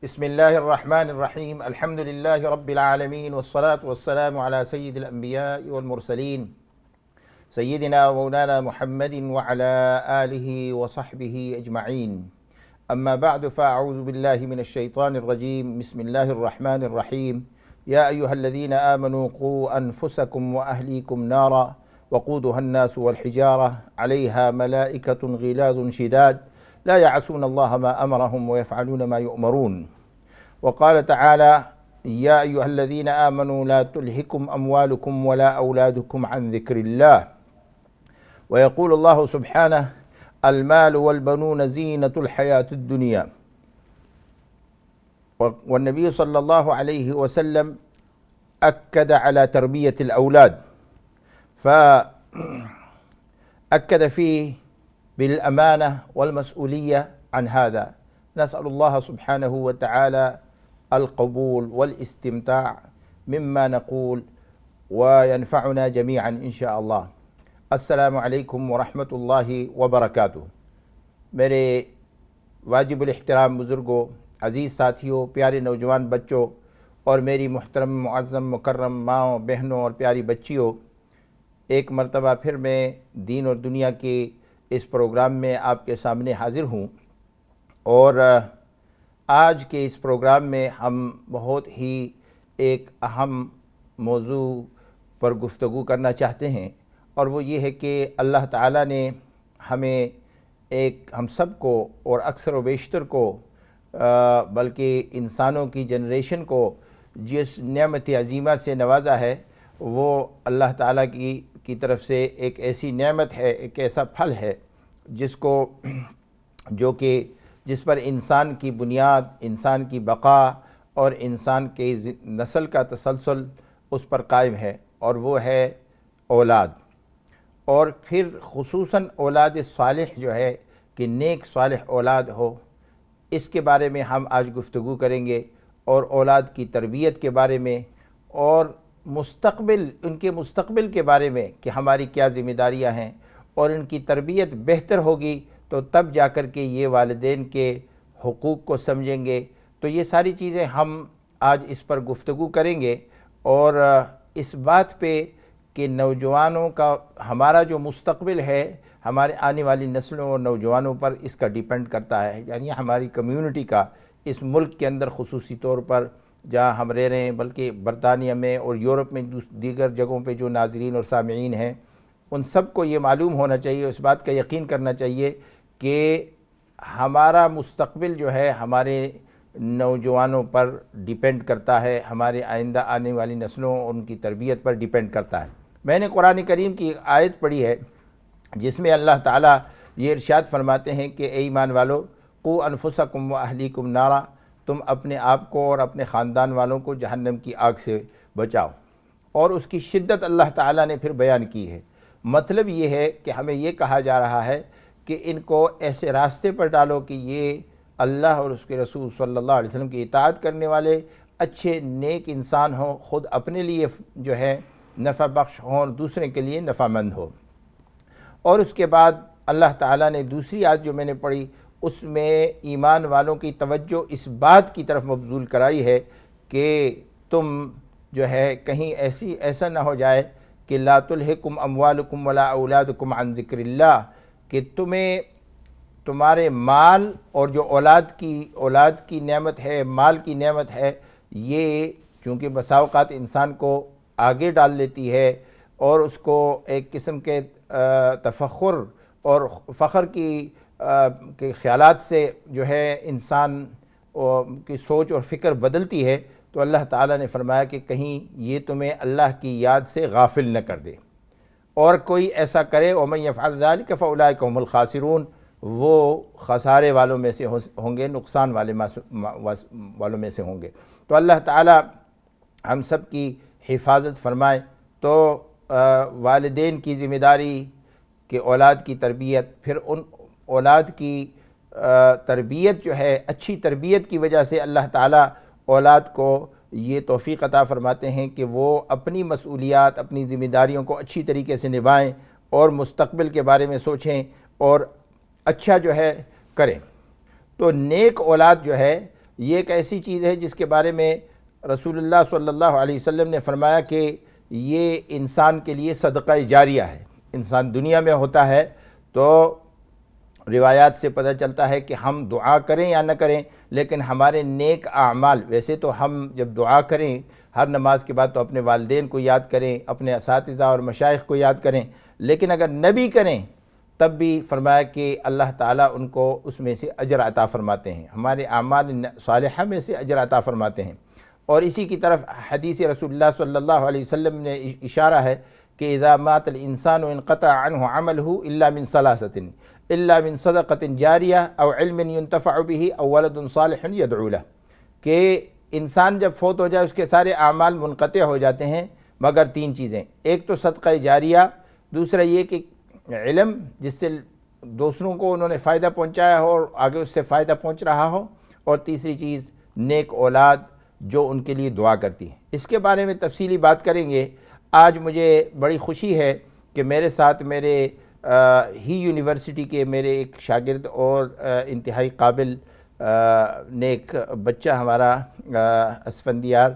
بسم الله الرحمن الرحيم. الحمد لله رب العالمين، والصلاة والسلام على سيد الأنبياء والمرسلين سيدنا ومولانا محمد وعلى آله وصحبه أجمعين. أما بعد، فأعوذ بالله من الشيطان الرجيم. بسم الله الرحمن الرحيم. يا أيها الذين آمنوا قوا أنفسكم وأهليكم نارا وقودها الناس والحجارة عليها ملائكة غلاظ شداد لا يعصون الله ما أمرهم ويفعلون ما يؤمرون. وقال تعالى: يا أيها الذين آمنوا لا تلهكم أموالكم ولا أولادكم عن ذكر الله. ويقول الله سبحانه: المال والبنون زينة الحياة الدنيا. والنبي صلى الله عليه وسلم أكد على تربية الأولاد، فأكد فيه بالأمانة والمسؤولية عن هذا. نسأل الله سبحانه وتعالى القبول والاستمتاع مما نقول وينفعنا جميعا إن شاء الله. السلام علیکم ورحمۃ اللہ وبرکاتہ۔ میرے واجب الاحترام بزرگوں، عزیز ساتھیوں، پیارے نوجوان بچوں اور میری محترم معظم مکرم ماؤں، بہنوں اور پیاری بچیوں، ایک مرتبہ پھر میں دین اور دنیا کے اس پروگرام میں آپ کے سامنے حاضر ہوں، اور آج کے اس پروگرام میں ہم بہت ہی ایک اہم موضوع پر گفتگو کرنا چاہتے ہیں، اور وہ یہ ہے کہ اللہ تعالیٰ نے ہمیں ہم سب کو اور اکثر و بیشتر کو بلکہ انسانوں کی جنریشن کو جس نعمت عظیمہ سے نوازا ہے، وہ اللہ تعالیٰ کی طرف سے ایک ایسی نعمت ہے، ایک ایسا پھل ہے جس پر انسان کی بنیاد، انسان کی بقا اور انسان کے نسل کا تسلسل اس پر قائم ہے، اور وہ ہے اولاد۔ اور پھر خصوصاً اولاد صالح جو ہے کہ نیک صالح اولاد ہو، اس کے بارے میں ہم آج گفتگو کریں گے، اور اولاد کی تربیت کے بارے میں، اور ان کے مستقبل کے بارے میں کہ ہماری کیا ذمہ داریاں ہیں، اور ان کی تربیت بہتر ہوگی تو تب جا کر کے یہ والدین کے حقوق کو سمجھیں گے۔ تو یہ ساری چیزیں ہم آج اس پر گفتگو کریں گے، اور اس بات پہ کہ نوجوانوں کا ہمارا جو مستقبل ہے، ہمارے آنے والی نسلوں اور نوجوانوں پر اس کا ڈیپینڈ کرتا ہے، یعنی ہماری کمیونٹی کا، اس ملک کے اندر خصوصی طور پر جہاں ہم رہ رہے ہیں، بلکہ برطانیہ میں اور یورپ میں دیگر جگہوں پہ جو ناظرین اور سامعین ہیں، ان سب کو یہ معلوم ہونا چاہیے، اس بات کا یقین کرنا چاہیے کہ ہمارا مستقبل جو ہے ہمارے نوجوانوں پر ڈیپینڈ کرتا ہے، ہمارے آئندہ آنے والی نسلوں اور ان کی تربیت پر ڈیپینڈ کرتا ہے۔ میں نے قرآن کریم کی ایک آیت پڑھی ہے جس میں اللہ تعالیٰ یہ ارشاد فرماتے ہیں کہ اے ایمان والو، قوا انفسکم واہلیکم نارا، تم اپنے آپ کو اور اپنے خاندان والوں کو جہنم کی آگ سے بچاؤ۔ اور اس کی شدت اللہ تعالیٰ نے پھر بیان کی ہے۔ مطلب یہ ہے کہ ہمیں یہ کہا جا رہا ہے کہ ان کو ایسے راستے پر ڈالو کہ یہ اللہ اور اس کے رسول صلی اللہ علیہ وسلم کی اطاعت کرنے والے اچھے نیک انسان ہوں، خود اپنے لیے جو ہے نفع بخش ہوں اور دوسرے کے لیے نفع مند ہو۔ اور اس کے بعد اللہ تعالیٰ نے دوسری آیت جو میں نے پڑھی، اس میں ایمان والوں کی توجہ اس بات کی طرف مبذول کرائی ہے کہ تم جو ہے کہیں ایسا نہ ہو جائے کہ لا تلہکم اموالکم ولا اولادکم عن ذکر اللہ، کہ تمہارے مال اور جو اولاد کی نعمت ہے، مال کی نعمت ہے، یہ چونکہ بسا اوقات انسان کو آگے ڈال لیتی ہے، اور اس کو ایک قسم کے تفخر اور فخر کے خیالات سے جو ہے انسان کی سوچ اور فکر بدلتی ہے۔ تو اللہ تعالیٰ نے فرمایا کہ کہیں یہ تمہیں اللہ کی یاد سے غافل نہ کر دے، اور کوئی ایسا کرے وَمَن يَفْعَلْ ذَلِكَ فَأُولَٰئِكَ هُمُ الْخَاسِرُونَ، وہ خسارے والوں میں سے ہوں گے، نقصان والوں میں سے ہوں گے۔ تو اللہ تعالیٰ ہم سب کی حفاظت فرمائے۔ تو والدین کی ذمہ داری کہ اولاد کی تربیت، پھر ان اولاد کی تربیت جو ہے، اچھی تربیت کی وجہ سے اللہ تعالیٰ اولاد کو یہ توفیق عطا فرماتے ہیں کہ وہ اپنی مسئولیات، اپنی ذمہ داریوں کو اچھی طریقے سے نبھائیں، اور مستقبل کے بارے میں سوچیں اور اچھا جو ہے کریں۔ تو نیک اولاد جو ہے یہ ایک ایسی چیز ہے جس کے بارے میں رسول اللہ صلی اللہ علیہ وسلم نے فرمایا کہ یہ انسان کے لیے صدقہ جاریہ ہے. انسان دنیا میں ہوتا ہے تو روایات سے پتہ چلتا ہے کہ ہم دعا کریں یا نہ کریں، لیکن ہمارے نیک اعمال، ویسے تو ہم جب دعا کریں ہر نماز کے بعد تو اپنے والدین کو یاد کریں، اپنے اساتذہ اور مشائخ کو یاد کریں، لیکن اگر نہ بھی کریں تب بھی فرمایا کہ اللہ تعالیٰ ان کو اس میں سے اجر عطا فرماتے ہیں، ہمارے اعمال صالحہ میں سے اجر عطا فرماتے ہیں. اور اسی کی طرف حدیث رسول اللہ صلی اللہ علیہ وسلم نے اشارہ ہے کہ اذا مات الانسان انقطع عنه عمله الا من ثلاثة الا من صدقة جاریہ او علم ينتفع به او ولد صالح يدعو له، کہ انسان جب فوت ہو جائے اس کے سارے اعمال منقطع ہو جاتے ہیں مگر تین چیزیں، ایک تو صدقہ جاریہ، دوسرا یہ کہ علم جس سے دوسروں کو انہوں نے فائدہ پہنچایا ہو اور آگے اس سے فائدہ پہنچ رہا ہو، اور تیسری چیز نیک اولاد جو ان کے لیے دعا کرتی ہے. اس کے بارے میں تفصیلی بات کریں گے. آج مجھے بڑی خوشی ہے کہ میرے ساتھ میرے ہی یونیورسٹی کے میرے ایک شاگرد اور انتہائی قابل نیک بچہ ہمارا اسفندیار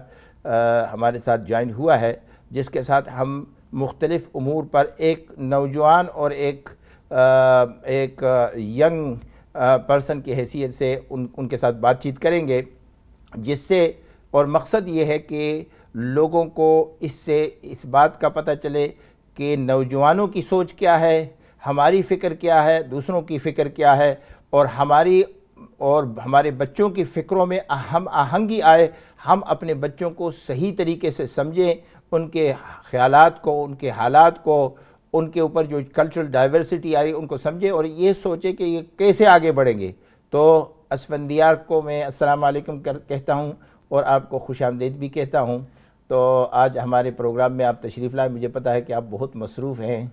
ہمارے ساتھ جوائن ہوا ہے، جس کے ساتھ ہم مختلف امور پر ایک نوجوان اور ایک ینگ پرسن کی حیثیت سے ان کے ساتھ بات چیت کریں گے، جس سے اور مقصد یہ ہے کہ لوگوں کو اس سے اس بات کا پتہ چلے کہ نوجوانوں کی سوچ کیا ہے، ہماری فکر کیا ہے، دوسروں کی فکر کیا ہے، اور ہمارے بچوں کی فکروں میں ہم آہنگی آئے، ہم اپنے بچوں کو صحیح طریقے سے سمجھیں، ان کے خیالات کو، ان کے حالات کو، ان کے اوپر جو کلچرل ڈائیورسٹی آ رہی ان کو سمجھیں اور یہ سوچیں کہ یہ کیسے آگے بڑھیں گے. تو اسفندیار کو میں السلام علیکم کہتا ہوں اور آپ کو خوش آمدید بھی کہتا ہوں. تو آج ہمارے پروگرام میں آپ تشریف لائے. مجھے پتہ ہے کہ آپ بہت مصروف ہیں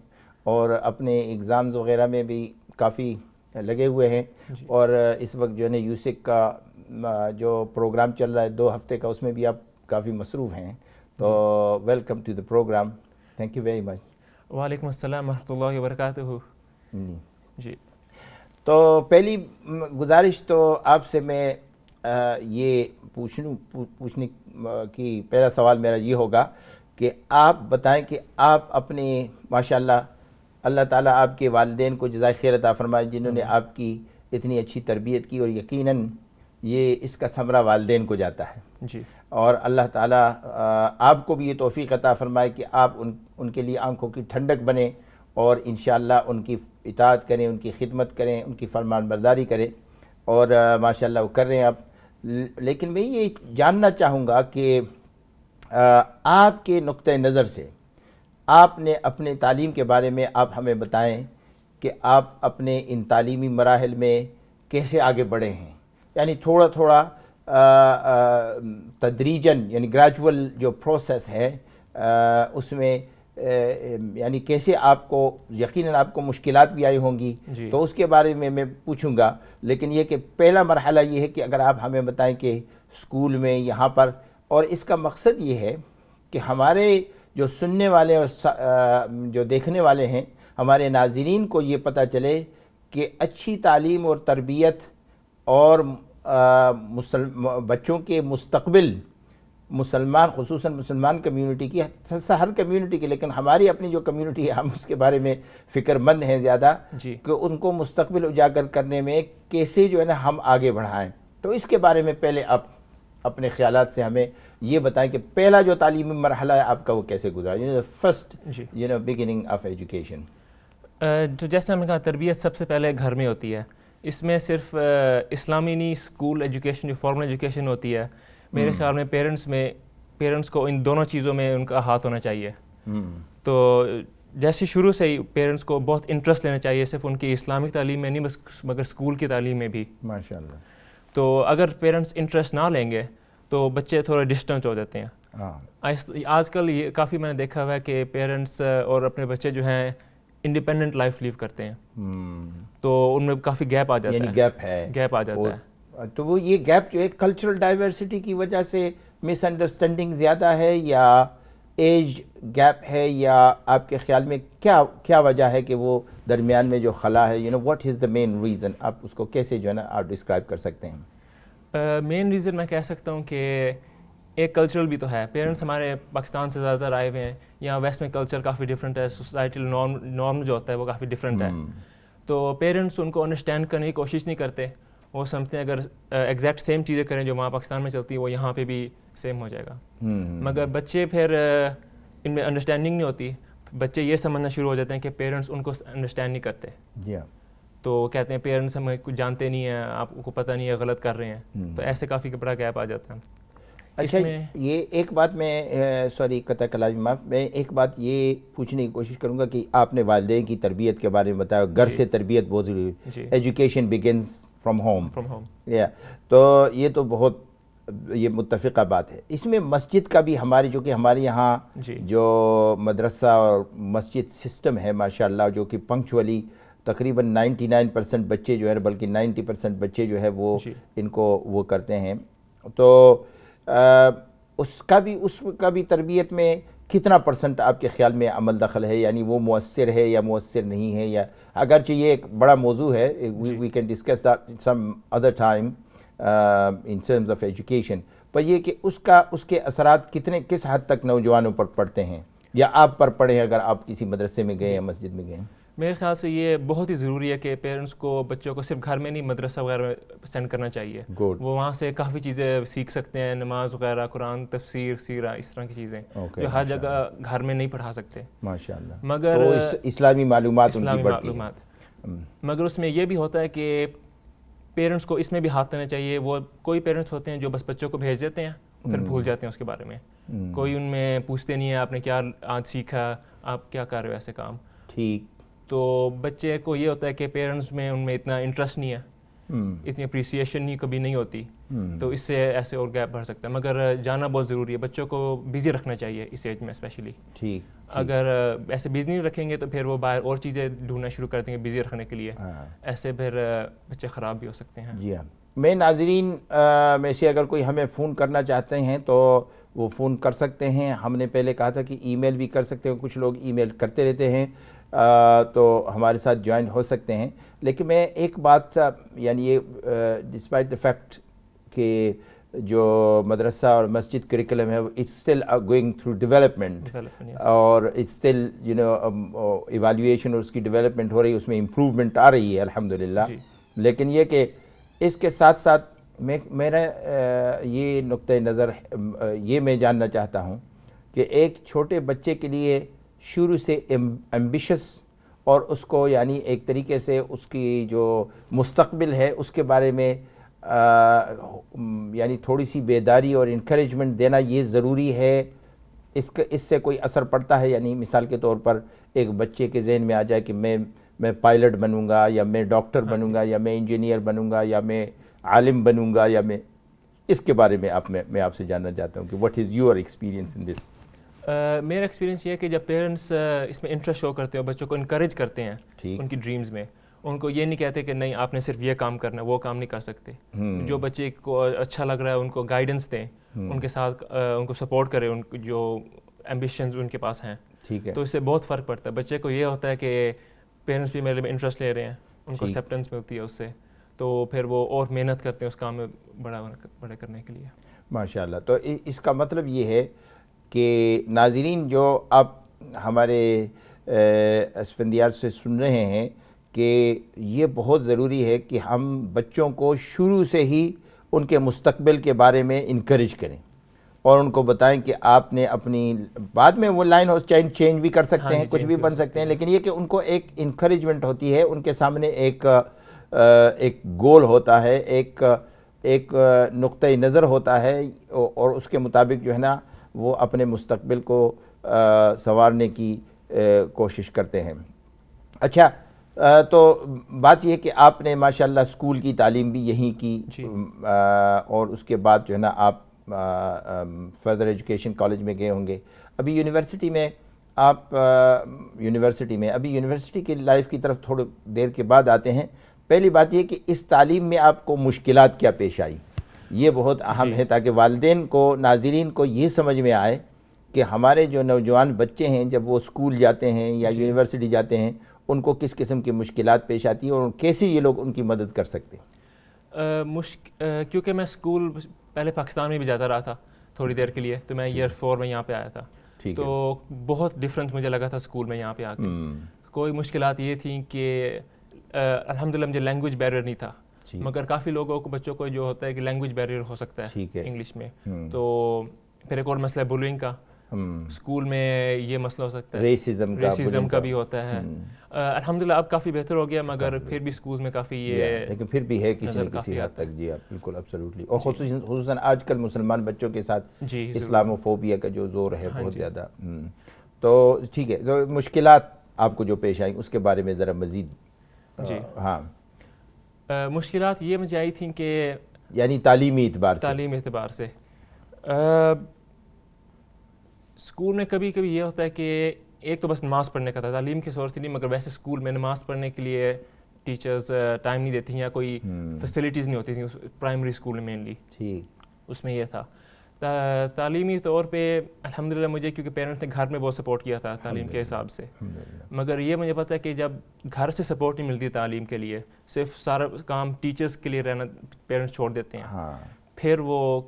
اور اپنے ایگزامز وغیرہ میں بھی کافی لگے ہوئے ہیں، اور اس وقت جو ہے نا یوسک کا جو پروگرام چل رہا ہے 2 ہفتے کا، اس میں بھی آپ کافی مصروف ہیں. تو welcome to the program. Thank you very much. وعلیکم السلام ورحمۃ اللہ وبرکاتہ. جی تو پہلی گزارش تو آپ سے میں یہ پوچھنے کی پہلا سوال میرا یہ ہوگا کہ آپ بتائیں کہ آپ اپنے ماشاءاللہ اللہ تعالیٰ آپ کے والدین کو جزائے خیر عطا فرمائے جنہوں نے آپ کی اتنی اچھی تربیت کی، اور یقیناً یہ اس کا ثمرہ والدین کو جاتا ہے. جی. اور اللہ تعالیٰ آپ کو بھی یہ توفیق عطا فرمائے کہ آپ ان کے لیے آنکھوں کی ٹھنڈک بنیں اور انشاءاللہ ان کی اطاعت کریں، ان کی خدمت کریں، ان کی فرمان برداری کریں، اور ماشاءاللہ وہ کر رہے ہیں آپ. لیکن میں یہ جاننا چاہوں گا کہ آپ کے نقطۂ نظر سے آپ نے اپنے تعلیم کے بارے میں آپ ہمیں بتائیں کہ آپ اپنے ان تعلیمی مراحل میں کیسے آگے بڑھے ہیں، یعنی تھوڑا تھوڑا تدریجاً، یعنی گریجول جو پروسیس ہے اس میں یعنی کیسے آپ کو، یقیناً آپ کو مشکلات بھی آئی ہوں گی تو اس کے بارے میں پوچھوں گا. لیکن یہ کہ پہلا مرحلہ یہ ہے کہ اگر آپ ہمیں بتائیں کہ اسکول میں یہاں پر، اور اس کا مقصد یہ ہے کہ ہمارے جو سننے والے اور جو دیکھنے والے ہیں، ہمارے ناظرین کو یہ پتہ چلے کہ اچھی تعلیم اور تربیت اور بچوں کے مستقبل مسلمان، خصوصاً مسلمان کمیونٹی کی، ہر کمیونٹی کی، لیکن ہماری اپنی جو کمیونٹی ہے ہم اس کے بارے میں فکر مند ہیں زیادہ کہ ان کو مستقبل اجاگر کرنے میں کیسے جو ہے نا ہم آگے بڑھائیں. تو اس کے بارے میں پہلے آپ اپنے خیالات سے ہمیں یہ بتائیں کہ پہلا جو تعلیمی مرحلہ ہے آپ کا وہ کیسے گزرا، فرسٹ بگننگ آف ایجوکیشن. تو جیسے ہم نے کہا تربیت سب سے پہلے گھر میں ہوتی ہے. اس میں صرف اسلامی نہیں، اسکول ایجوکیشن جو فارمل ایجوکیشن ہوتی ہے، میرے خیال میں پیرنٹس کو ان دونوں چیزوں میں ان کا ہاتھ ہونا چاہیے. تو جیسے شروع سے ہی پیرنٹس کو بہت انٹرسٹ لینا چاہیے، صرف ان کی اسلامک تعلیم میں نہیں مگر اسکول کی تعلیم میں بھی. ماشاءاللہ. تو اگر پیرنٹس انٹرسٹ نہ لیں گے تو بچے تھوڑے ڈسٹنس ہو جاتے ہیں. آج کل یہ کافی میں نے دیکھا ہوا ہے کہ پیرنٹس اور اپنے بچے جو ہیں انڈیپینڈنٹ لائف لیو کرتے ہیں، تو ان میں کافی گیپ آ جاتا ہے. یعنی گیپ آ جاتا ہے. تو وہ یہ گیپ جو ہے کلچرل ڈائیورسٹی کی وجہ سے مس انڈرسٹینڈنگ زیادہ ہے، یا ایج گیپ ہے، یا آپ کے خیال میں کیا وجہ ہے کہ وہ درمیان میں جو خلا ہے، what is the main reason? آپ اس کو کیسے جو ہے نا آپ ڈسکرائب کر سکتے ہیں؟ مین ریزن میں کہہ سکتا ہوں کہ ایک کلچرل بھی تو ہے. پیرنٹس ہمارے پاکستان سے زیادہ تر آئے ہوئے ہیں, یہاں ویسٹ میں کلچر کافی ڈفرینٹ ہے, سوسائٹل نارم جو ہوتا ہے وہ کافی ڈفرینٹ ہے. تو پیرنٹس ان کو انڈرسٹینڈ کرنے کی کوشش نہیں کرتے, وہ سمجھتے ہیں اگر ایگزیکٹ سیم چیزیں کریں جو وہاں پاکستان میں چلتی ہیں وہ یہاں پہ بھی سیم ہو جائے گا. مگر بچے پھر ان میں انڈرسٹینڈنگ نہیں ہوتی, بچے یہ سمجھنا شروع ہو جاتے ہیں کہ پیرنٹس ان کو انڈرسٹینڈ نہیں کرتے. تو کہتے ہیں پیرنٹس ہمیں کچھ جانتے نہیں ہیں, آپ کو پتہ نہیں ہے, غلط کر رہے ہیں. تو ایسے کافی بڑا گیپ آ جاتا ہے. اچھا, یہ ایک بات میں سوری قطع کلام معاف, میں ایک بات یہ پوچھنے کی کوشش کروں گا کہ آپ نے والدین کی تربیت کے بارے میں بتایا, گھر سے تربیت بہت ضروری ہے, ایجوکیشن بگنز فرام ہوم. تو یہ تو بہت یہ متفقہ بات ہے. اس میں مسجد کا بھی ہماری, جو کہ ہمارے یہاں جو مدرسہ اور مسجد سسٹم ہے ماشاءاللہ, جو کہ پنکچولی تقریباً 99% بچے جو ہے, بلکہ 90% بچے جو ہے وہ ان کو وہ کرتے ہیں. تو اس کا بھی تربیت میں کتنا پرسنٹ آپ کے خیال میں عمل دخل ہے, یعنی وہ مؤثر ہے یا مؤثر نہیں ہے, یا اگرچہ یہ ایک بڑا موضوع ہے, we can discuss that some other time in terms of education, پر یہ کہ اس کے اثرات کس حد تک نوجوانوں پر پڑتے ہیں, یا آپ پر پڑے ہیں اگر آپ کسی مدرسے میں گئے یا مسجد میں گئے ہیں؟ میرے خیال سے یہ بہت ہی ضروری ہے کہ پیرنٹس کو بچوں کو صرف گھر میں نہیں مدرسہ وغیرہ میں سینڈ کرنا چاہیے. وہ وہاں سے کافی چیزیں سیکھ سکتے ہیں, نماز وغیرہ, قرآن, تفسیر, سیرہ, اس طرح کی چیزیں جو ہر جگہ گھر میں نہیں پڑھا سکتے ماشاءاللہ. مگر اسلامی معلومات مگر اس میں یہ بھی ہوتا ہے کہ پیرنٹس کو اس میں بھی ہاتھ دینا چاہیے. وہ کوئی پیرنٹس ہوتے ہیں جو بس بچوں کو بھیج دیتے ہیں, پھر بھول جاتے ہیں اس کے بارے میں, کوئی ان میں پوچھتے نہیں ہے آپ نے کیا آج سیکھا, آپ کیا کر رہے ہو ایسے کام. ٹھیک. تو بچے کو یہ ہوتا ہے کہ پیرنٹس میں ان میں اتنا انٹرسٹ نہیں ہے, اتنی اپریسیشن نہیں کبھی نہیں ہوتی, تو اس سے ایسے اور گیپ بڑھ سکتا ہے. مگر جانا بہت ضروری ہے, بچوں کو بزی رکھنا چاہیے اس ایج میں اسپیشلی. ٹھیک. اگر ایسے بزی نہیں رکھیں گے تو پھر وہ باہر اور چیزیں ڈھونڈنا شروع کر دیں گے بزی رکھنے کے لیے, ایسے پھر بچے خراب بھی ہو سکتے ہیں. جی ہاں. میں ناظرین میں سے اگر کوئی ہمیں فون کرنا چاہتے ہیں تو وہ فون کر سکتے ہیں. ہم نے پہلے کہا تھا کہ ای میل بھی کر سکتے ہیں, کچھ لوگ ای میل کرتے رہتے ہیں, تو ہمارے ساتھ جوائن ہو سکتے ہیں. لیکن میں ایک بات, یعنی یہ ڈسپائٹ دا فیکٹ کہ جو مدرسہ اور مسجد کریکولم ہے it's still going through development, اور اٹس اسٹل ایویلیویشن اور اس کی ڈیولپمنٹ ہو رہی ہے, اس میں امپروومنٹ آ رہی ہے الحمدللہ. لیکن یہ کہ اس کے ساتھ ساتھ میرا یہ نقطۂ نظر یہ میں جاننا چاہتا ہوں کہ ایک چھوٹے بچے کے لیے شروع سے ایمبیشس اور اس کو یعنی ایک طریقے سے اس کی جو مستقبل ہے اس کے بارے میں یعنی تھوڑی سی بیداری اور انکریجمنٹ دینا یہ ضروری ہے. اس سے کوئی اثر پڑتا ہے؟ یعنی مثال کے طور پر ایک بچے کے ذہن میں آ جائے کہ میں پائلٹ بنوں گا, یا میں ڈاکٹر بنوں گا, یا میں انجینئر بنوں گا, یا میں عالم بنوں گا, یا میں اس کے بارے میں میں آپ سے جاننا چاہتا ہوں کہ واٹ از یور ایکسپیرینس ان دس؟ میرا ایکسپیرینس یہ ہے کہ جب پیرنٹس اس میں انٹرسٹ شو کرتے ہیں اور بچوں کو انکریج کرتے ہیں ان کی ڈریمز میں, ان کو یہ نہیں کہتے کہ نہیں آپ نے صرف یہ کام کرنا ہے, وہ کام نہیں کر سکتے. جو بچے کو اچھا لگ رہا ہے ان کو گائیڈنس دیں, ان کے ساتھ ان کو سپورٹ کریں, ان جو ایمبیشنز ان کے پاس ہیں, تو اس سے بہت فرق پڑتا ہے. بچے کو یہ ہوتا ہے کہ پیرنٹس بھی میرے میں انٹرسٹ لے رہے ہیں, ان کو ایکسیپٹنس ملتی ہے اس سے, تو پھر وہ اور محنت کرتے ہیں اس کام میں بڑے کرنے کے لیے. ماشاءاللہ. تو اس کا مطلب یہ ہے کہ ناظرین جو آپ ہمارے اسفندیار سے سن رہے ہیں کہ یہ بہت ضروری ہے کہ ہم بچوں کو شروع سے ہی ان کے مستقبل کے بارے میں انکریج کریں اور ان کو بتائیں کہ آپ نے اپنی بعد میں وہ لائن ہو چینج بھی کر سکتے ہیں, کچھ بھی بن سکتے ہیں, لیکن یہ کہ ان کو ایک انکریجمنٹ ہوتی ہے, ان کے سامنے ایک گول ہوتا ہے, ایک نقطۂ نظر ہوتا ہے, اور اس کے مطابق جو ہے نا وہ اپنے مستقبل کو سنوارنے کی کوشش کرتے ہیں. اچھا, تو بات یہ کہ آپ نے ماشاءاللہ اسکول کی تعلیم بھی یہیں کی, اور اس کے بعد جو ہے نا آپ فردر ایجوکیشن کالج میں گئے ہوں گے. ابھی یونیورسٹی میں ابھی یونیورسٹی کی لائف کی طرف تھوڑی دیر کے بعد آتے ہیں. پہلی بات یہ کہ اس تعلیم میں آپ کو مشکلات کیا پیش آئی, یہ بہت اہم ہے تاکہ والدین کو, ناظرین کو یہ سمجھ میں آئے کہ ہمارے جو نوجوان بچے ہیں جب وہ اسکول جاتے ہیں یا یونیورسٹی جاتے ہیں ان کو کس قسم کی مشکلات پیش آتی ہیں اور کیسے یہ لوگ ان کی مدد کر سکتے ہیں. کیونکہ میں اسکول پہلے پاکستان میں بھی جاتا رہا تھا تھوڑی دیر کے لیے, تو میں ایئر 4 میں یہاں پہ آیا تھا, تو بہت ڈفرینس مجھے لگا تھا اسکول میں یہاں پہ آ کے. کوئی مشکلات یہ تھیں کہ الحمدللہ مجھے لینگویج بیریئر نہیں تھا, مگر کافی لوگوں کو بچوں کو جو ہوتا ہے کہ لینگویج بیریئر ہو سکتا ہے انگلش میں. تو پھر ایک اور مسئلہ ہے بلوئنگ کا, اسکول میں یہ مسئلہ ہو سکتا ہے, ریسزم کا بھی ہوتا ہے. الحمدللہ اب کافی بہتر ہو گیا, مگر پھر بھی اسکولز میں کافی یہ لیکن پھر بھی ہے کسی نہ کسی حد تک. جی آپ بالکل ایبسلیوٹلی. اور خصوصاً آج کل مسلمان بچوں کے ساتھ اسلامو فوبیا کا جو زور ہے بہت زیادہ. تو ٹھیک ہے, تو مشکلات آپ کو جو پیش آئیں اس کے بارے میں ذرا مزید. جی ہاں, مشکلات یہ مجھے آئی تھیں کہ یعنی تعلیمی اعتبار سے اسکول میں کبھی کبھی یہ ہوتا ہے کہ ایک تو بس نماز پڑھنے کا تھا, تعلیم کی صورت نہیں, مگر ویسے اسکول میں نماز پڑھنے کے لیے ٹیچرز ٹائم نہیں دیتی ہیں یا کوئی فیسلٹیز نہیں ہوتی تھیں پرائمری اسکول میں مینلی. اس میں یہ تھا. تعلیمی طور پہ الحمدللہ مجھے کیونکہ پیرنٹس نے گھر میں بہت سپورٹ کیا تھا تعلیم کے حساب سے, مگر یہ مجھے پتہ ہے کہ جب گھر سے سپورٹ نہیں ملتی تعلیم کے لیے, صرف سارا کام ٹیچرز کے لیے رہنا پیرنٹس چھوڑ دیتے ہیں, پھر وہ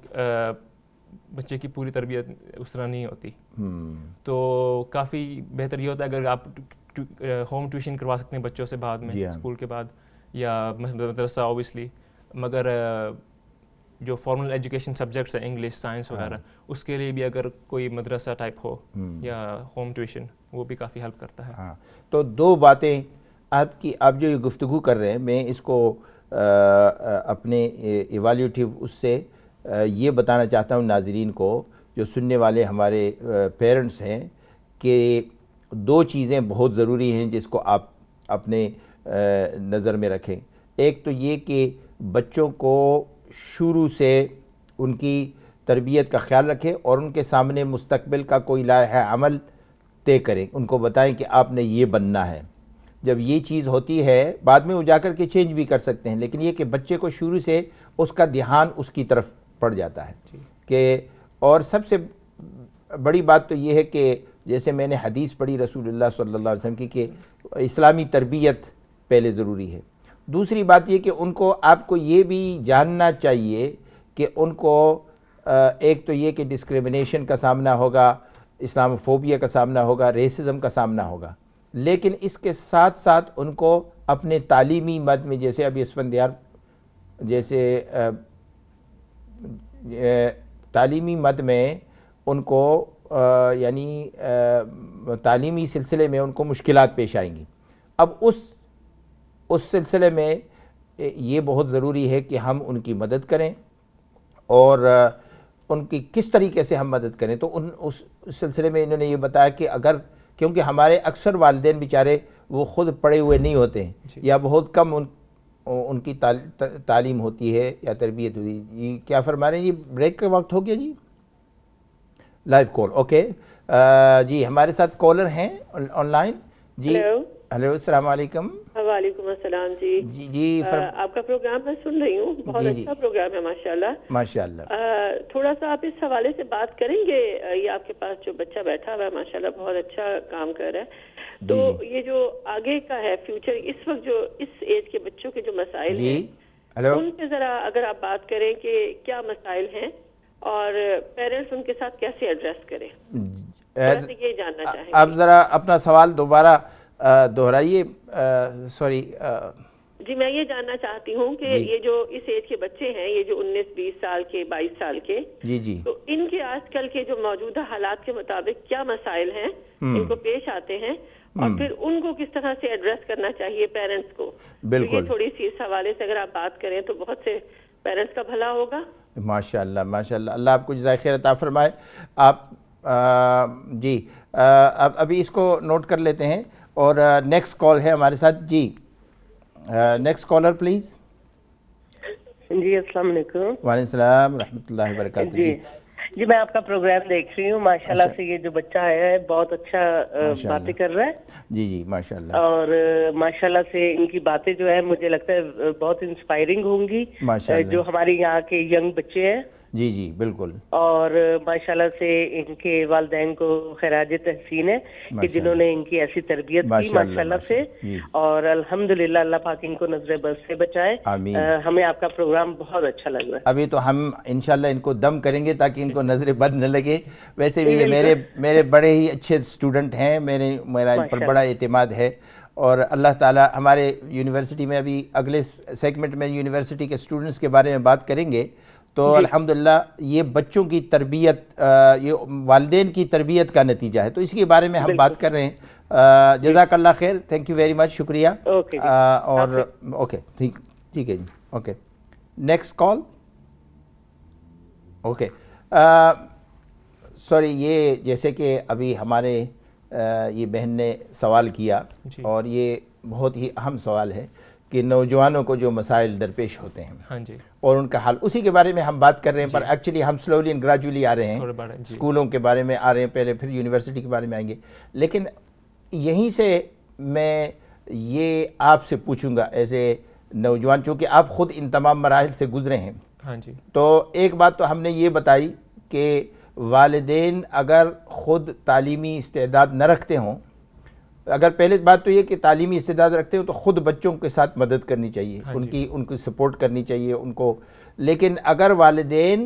بچے کی پوری تربیت اس طرح نہیں ہوتی. تو کافی بہتر یہ ہوتا ہے اگر آپ ہوم ٹیوشن کروا سکتے ہیں بچوں سے بعد میں اسکول کے بعد, یا مدرسہ اوبیسلی, مگر جو فارمل ایجوکیشن سبجیکٹس ہیں انگلش سائنس وغیرہ, اس کے لیے بھی اگر کوئی مدرسہ ٹائپ ہو یا ہوم ٹیوشن, وہ بھی کافی ہیلپ کرتا ہے. ہاں, تو دو باتیں آپ جو یہ گفتگو کر رہے ہیں, میں اس کو اپنے ایویلیوٹیو اس سے یہ بتانا چاہتا ہوں ناظرین کو جو سننے والے ہمارے پیرنٹس ہیں, کہ دو چیزیں بہت ضروری ہیں جس کو آپ اپنے نظر میں رکھیں. ایک تو یہ کہ بچوں کو شروع سے ان کی تربیت کا خیال رکھیں اور ان کے سامنے مستقبل کا کوئی لائحہ عمل طے کریں, ان کو بتائیں کہ آپ نے یہ بننا ہے. جب یہ چیز ہوتی ہے بعد میں وہ جا کر کے چینج بھی کر سکتے ہیں, لیکن یہ کہ بچے کو شروع سے اس کا دھیان اس کی طرف پڑ جاتا ہے کہ. اور سب سے بڑی بات تو یہ ہے کہ جیسے میں نے حدیث پڑھی رسول اللہ صلی اللہ علیہ وسلم کی کہ اسلامی تربیت پہلے ضروری ہے. دوسری بات یہ کہ ان کو آپ کو یہ بھی جاننا چاہیے کہ ان کو ایک تو یہ کہ ڈسکریمنیشن کا سامنا ہوگا, اسلام فوبیا کا سامنا ہوگا, ریسزم کا سامنا ہوگا, لیکن اس کے ساتھ ساتھ ان کو اپنے تعلیمی مد میں, جیسے ابھی اسفندیار جیسے تعلیمی مد میں ان کو یعنی تعلیمی سلسلے میں ان کو مشکلات پیش آئیں گی. اب اس سلسلے میں یہ بہت ضروری ہے کہ ہم ان کی مدد کریں, اور ان کی کس طریقے سے ہم مدد کریں. تو اس سلسلے میں انہوں نے یہ بتایا کہ اگر, کیونکہ ہمارے اکثر والدین بیچارے وہ خود پڑھے ہوئے نہیں ہوتے ہیں, یا بہت کم ان کی تعلیم ہوتی ہے یا تربیت ہوتی ہے. جی کیا فرما رہے ہیں جی؟ بریک کا وقت ہو گیا جی, لائیو کال. اوکے جی, ہمارے ساتھ کالر ہیں آن لائن. جی ہیلو, السلام علیکم. وعلیکم السلام. جی آپ کا پروگرام میں سن رہی ہوں, بہت اچھا پروگرام ہے ماشاءاللہ. ماشاءاللہ. تھوڑا سا آپ اس حوالے سے بات کریں گے, یہ آپ کے پاس جو بچہ بیٹھا ہوا ہے ماشاءاللہ بہت اچھا کام کر رہا ہے, تو یہ جو آگے کا ہے فیوچر, اس وقت جو اس ایج کے بچوں کے جو مسائل ہیں ان پہ ذرا اگر آپ بات کریں کہ کیا مسائل ہیں اور پیرنٹس ان کے ساتھ کیسے ایڈریس کریں, یہ جاننا چاہیں گے. آپ ذرا اپنا سوال دوبارہ دہرائیے. سوری. جی میں یہ جاننا چاہتی ہوں کہ یہ جو اس ایج کے بچے ہیں, یہ جو 19-20 سال کے 22 سال کے, جی تو ان کے آج کل کے جو موجودہ حالات کے مطابق کیا مسائل ہیں ان کو پیش آتے ہیں, اور پھر ان کو کس طرح سے ایڈریس کرنا چاہیے پیرنٹس کو. بالکل, یہ تھوڑی سی اس حوالے سے اگر آپ بات کریں تو بہت سے پیرنٹس کا بھلا ہوگا. ماشاءاللہ ماشاءاللہ, اللہ آپ کو جزائے خیر عطا فرمائے. آپ جی ابھی اس کو نوٹ کر لیتے ہیں, اور نیکسٹ کال ہے ہمارے ساتھ. جی نیکسٹ کالر پلیز. جی السلام علیکم. وعلیکم السلام رحمۃ اللہ وبرکاتہ. جی میں آپ کا پروگرام دیکھ رہی ہوں, ماشاءاللہ سے یہ جو بچہ آیا ہے بہت اچھا باتیں کر رہا ہے. جی ماشاءاللہ. اور ماشاءاللہ سے ان کی باتیں جو ہے مجھے لگتا ہے بہت انسپائرنگ ہوں گی جو ہمارے یہاں کے ینگ بچے ہیں. جی جی بالکل. اور ماشاءاللہ سے ان کے والدین کو خراج تحسین ہے کہ جنہوں نے ان کی ایسی تربیت کی ماشاءاللہ سے, اور الحمدللہ اللہ پاک ان کو نظر بد سے بچائے. ہمیں آپ کا پروگرام بہت اچھا لگ رہا ہے. ابھی تو ہم انشاءاللہ ان کو دم کریں گے تاکہ ان کو نظر بد نہ لگے. ویسے بھی یہ میرے بڑے ہی اچھے اسٹوڈنٹ ہیں, میرا ان پر بڑا اعتماد ہے, اور اللہ تعالی ہمارے یونیورسٹی میں ابھی اگلے سیگمنٹ میں یونیورسٹی کے اسٹوڈنٹس کے بارے میں بات کریں گے. تو الحمدللہ یہ بچوں کی تربیت, یہ والدین کی تربیت کا نتیجہ ہے, تو اس کے بارے میں ہم بات کر رہے ہیں. جزاک اللہ خیر, تھینک یو ویری مچ, شکریہ. اور اوکے ٹھیک ہے جی, okay next call. Okay sorry, یہ جیسے کہ ابھی ہمارے یہ بہن نے سوال کیا, اور یہ بہت ہی اہم سوال ہے کہ نوجوانوں کو جو مسائل درپیش ہوتے ہیں, ہاں جی, اور ان کا حل, اسی کے بارے میں ہم بات کر رہے ہیں. پر ایکچولی ہم سلولی اینڈ گریجولی آ رہے ہیں, اسکولوں کے بارے میں آ رہے ہیں پہلے, پھر یونیورسٹی کے بارے میں آئیں گے. لیکن یہیں سے میں یہ آپ سے پوچھوں گا ایز اے نوجوان, چونکہ آپ خود ان تمام مراحل سے گزرے ہیں. ہاں جی, تو ایک بات تو ہم نے یہ بتائی کہ والدین اگر خود تعلیمی استعداد نہ رکھتے ہوں, اگر پہلے بات تو یہ کہ تعلیمی استعداد رکھتے ہو تو خود بچوں کے ساتھ مدد کرنی چاہیے, ان کی سپورٹ کرنی چاہیے ان کو. لیکن اگر والدین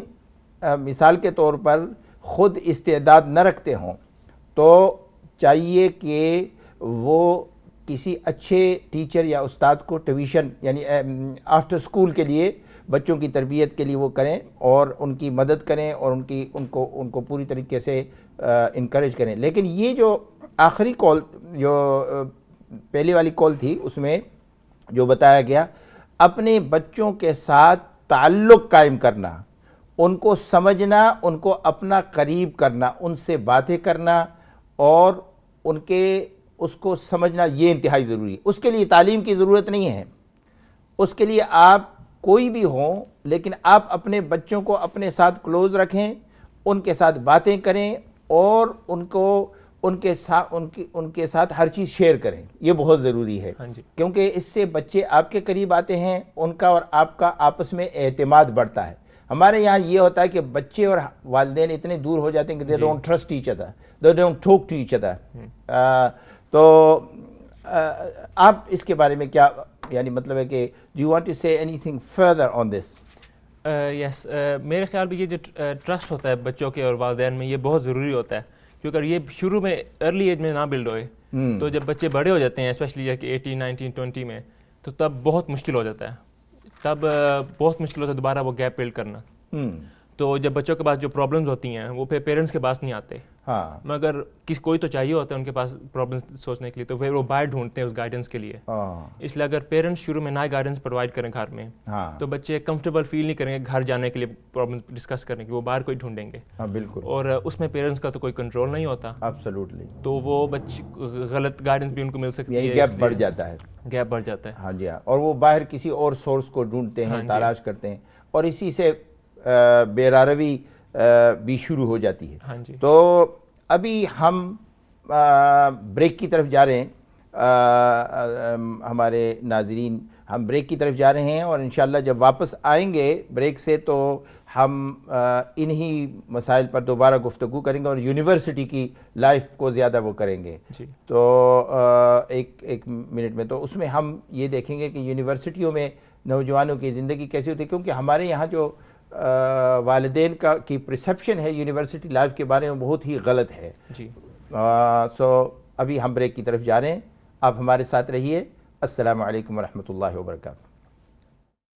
مثال کے طور پر خود استعداد نہ رکھتے ہوں تو چاہیے کہ وہ کسی اچھے ٹیچر یا استاد کو ٹیوشن یعنی آفٹر اسکول کے لیے بچوں کی تربیت کے لیے وہ کریں, اور ان کی مدد کریں, اور ان کو پوری طریقے سے انکریج کریں. لیکن یہ جو آخری کال, جو پہلی والی کال تھی, اس میں جو بتایا گیا اپنے بچوں کے ساتھ تعلق قائم کرنا, ان کو سمجھنا, ان کو اپنا قریب کرنا, ان سے باتیں کرنا اور اس کو سمجھنا, یہ انتہائی ضروری ہے. اس کے لیے تعلیم کی ضرورت نہیں ہے, اس کے لیے آپ کوئی بھی ہوں, لیکن آپ اپنے بچوں کو اپنے ساتھ کلوز رکھیں, ان کے ساتھ باتیں کریں, اور ان کے ساتھ ہر چیز شیئر کریں. یہ بہت ضروری ہے, کیونکہ اس سے بچے آپ کے قریب آتے ہیں, ان کا اور آپ کا آپس میں اعتماد بڑھتا ہے. ہمارے یہاں یہ ہوتا ہے کہ بچے اور والدین اتنے دور ہو جاتے ہیں کہ they don't trust each other, they don't talk to each other. تو آپ اس کے بارے میں کیا یعنی مطلب ہے کہ do you want to say anything further on this? یس, میرے خیال میں یہ جو ٹرسٹ ہوتا ہے بچوں کے اور والدین میں, یہ بہت ضروری ہوتا ہے, کیونکہ اگر یہ شروع میں ارلی ایج میں نہ بلڈ ہوئے تو جب بچے بڑے ہو جاتے ہیں, اسپیشلی کہ 18, 19, 20 میں, تو تب بہت مشکل ہو جاتا ہے, تب بہت مشکل ہوتا ہے دوبارہ وہ گیپ بلڈ کرنا. تو جب بچوں کے پاس جو پرابلمز ہوتی ہیں وہ پھر پیرنٹس کے پاس نہیں آتے, مگر کوئی تو چاہیے ہوتا ہے ان کے پاس پرابلمز سوچنے کے لیے, تو پھر وہ باہر ڈھونڈتے ہیں اس گائیڈنس کے لیے. اس لیے اگر پیرنٹس شروع میں نہ گائیڈنس پرووائڈ کریں گھر میں, تو بچے کمفرٹیبل فیل نہیں کریں گے گھر جانے کے لیے پرابلم ڈسکس کرنے کے, وہ باہر کوئی ڈھونڈیں گے. بالکل, اور اس میں پیرنٹس کا تو کوئی کنٹرول نہیں ہوتا. ایبسلیوٹلی, تو وہ بچے غلط گائیڈنس بھی ان کو مل سکتی ہے, گیپ بڑھ جاتا ہے, گیپ بڑھ جاتا ہے. ہاں جی ہاں, اور وہ باہر کسی اور سورس کو ڈھونڈتے ہیں, تلاش کرتے ہیں, اور اسی سے بے-راروی بھی شروع ہو جاتی ہے. تو ابھی ہم بریک کی طرف جا رہے ہیں, ہمارے ناظرین, ہم بریک کی طرف جا رہے ہیں, اور انشاءاللہ جب واپس آئیں گے بریک سے تو ہم انہی مسائل پر دوبارہ گفتگو کریں گے, اور یونیورسٹی کی لائف کو زیادہ وہ کریں گے. تو ایک منٹ میں, تو اس میں ہم یہ دیکھیں گے کہ یونیورسٹیوں میں نوجوانوں کی زندگی کیسی ہوتی ہے, کیونکہ ہمارے یہاں جو والدین کی پرسیپشن ہے یونیورسٹی لائف کے بارے میں بہت ہی غلط ہے. سو ابھی ہم بریک کی طرف جا رہے ہیں, آپ ہمارے ساتھ رہیے. السلام علیکم ورحمۃ اللہ وبرکاتہ.